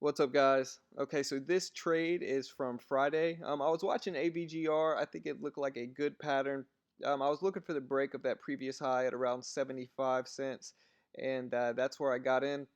What's up, guys? Okay, so this trade is from Friday. I was watching AVGR. I think it looked like a good pattern. I was looking for the break of that previous high at around 75 cents, and that's where I got in.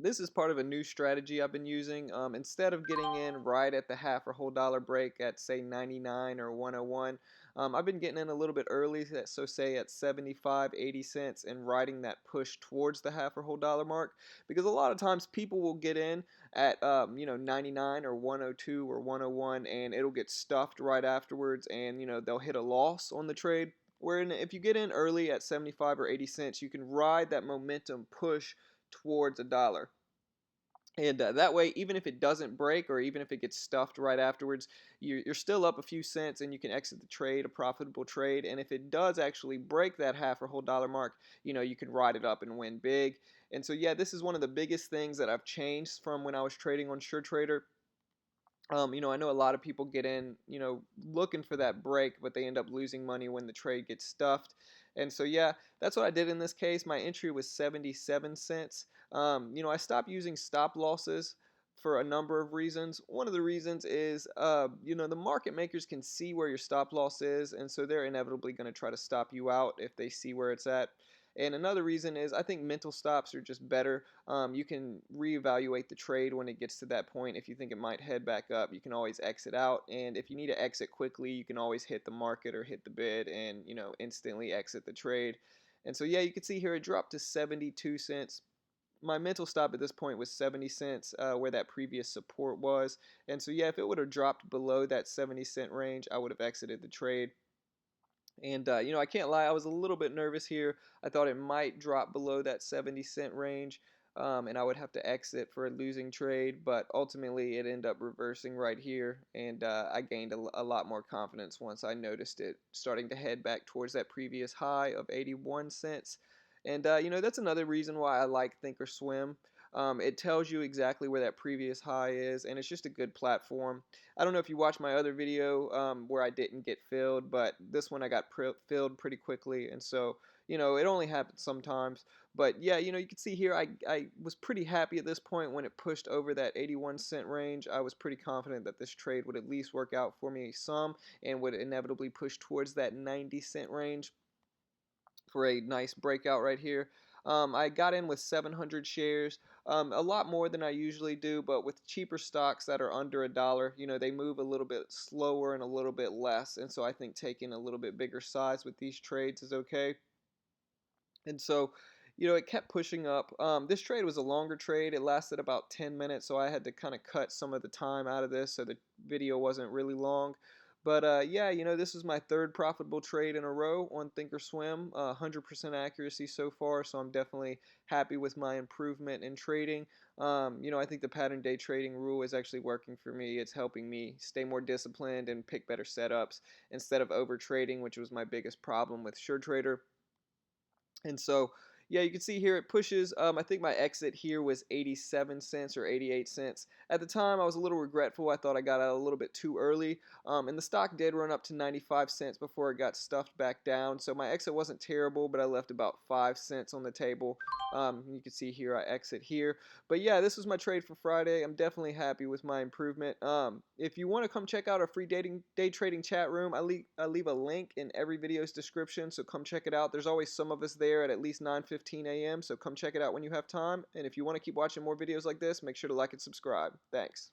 This is part of a new strategy I've been using. Instead of getting in right at the half or whole dollar break at say 99 or 101, I've been getting in a little bit early, so say at 75, 80 cents, and riding that push towards the half or whole dollar mark. Because a lot of times people will get in at 99 or 102 or 101, and it'll get stuffed right afterwards, and they'll hit a loss on the trade. Wherein if you get in early at 75 or 80 cents, you can ride that momentum push towards a dollar. And that way, even if it doesn't break or even if it gets stuffed right afterwards, you're still up a few cents and you can exit the trade, a profitable trade. And if it does actually break that half or whole dollar mark, you can ride it up and win big. And so, yeah, this is one of the biggest things that I've changed from when I was trading on SureTrader. I know a lot of people get in, looking for that break, but they end up losing money when the trade gets stuffed. And so, yeah, that's what I did in this case. My entry was 77 cents. I stopped using stop losses for a number of reasons. One of the reasons is, the market makers can see where your stop loss is, and so they're inevitably going to try to stop you out if they see where it's at. And another reason is I think mental stops are just better. You can reevaluate the trade when it gets to that point. If you think it might head back up, you can always exit out. And if you need to exit quickly, you can always hit the market or hit the bid and, instantly exit the trade. And so, yeah, you can see here it dropped to 72 cents. My mental stop at this point was 70 cents, where that previous support was. And so, yeah, if it would have dropped below that 70-cent range, I would have exited the trade. And, I can't lie, I was a little bit nervous here. I thought it might drop below that 70-cent range, and I would have to exit for a losing trade, but ultimately it ended up reversing right here, and I gained a lot more confidence once I noticed it starting to head back towards that previous high of 81 cents. And, that's another reason why I like ThinkorSwim. It tells you exactly where that previous high is, and it's just a good platform. I don't know if you watched my other video where I didn't get filled, but this one I got filled pretty quickly, and so it only happens sometimes. But yeah, you can see here I was pretty happy at this point when it pushed over that 81-cent range. I was pretty confident that this trade would at least work out for me some and would inevitably push towards that 90-cent range for a nice breakout right here. I got in with 700 shares, a lot more than I usually do, but with cheaper stocks that are under $1, they move a little bit slower and a little bit less, and so I think taking a little bit bigger size with these trades is okay. And so, it kept pushing up. This trade was a longer trade. It lasted about 10 minutes, so I had to kind of cut some of the time out of this so the video wasn't really long. But yeah, this is my third profitable trade in a row on ThinkorSwim. 100% accuracy so far, so I'm definitely happy with my improvement in trading. I think the pattern day trading rule is actually working for me. It's helping me stay more disciplined and pick better setups instead of over trading, which was my biggest problem with SureTrader. And so, yeah, you can see here it pushes. I think my exit here was 87 cents or 88 cents. At the time, I was a little regretful. I thought I got out a little bit too early. And the stock did run up to 95 cents before it got stuffed back down. So my exit wasn't terrible, but I left about 5 cents on the table. You can see here I exit here. But yeah, this was my trade for Friday. I'm definitely happy with my improvement. If you want to come check out our free day trading chat room, I leave a link in every video's description, so come check it out. There's always some of us there at least 9:15 a.m., so come check it out when you have time. And if you want to keep watching more videos like this, make sure to like and subscribe. Thanks.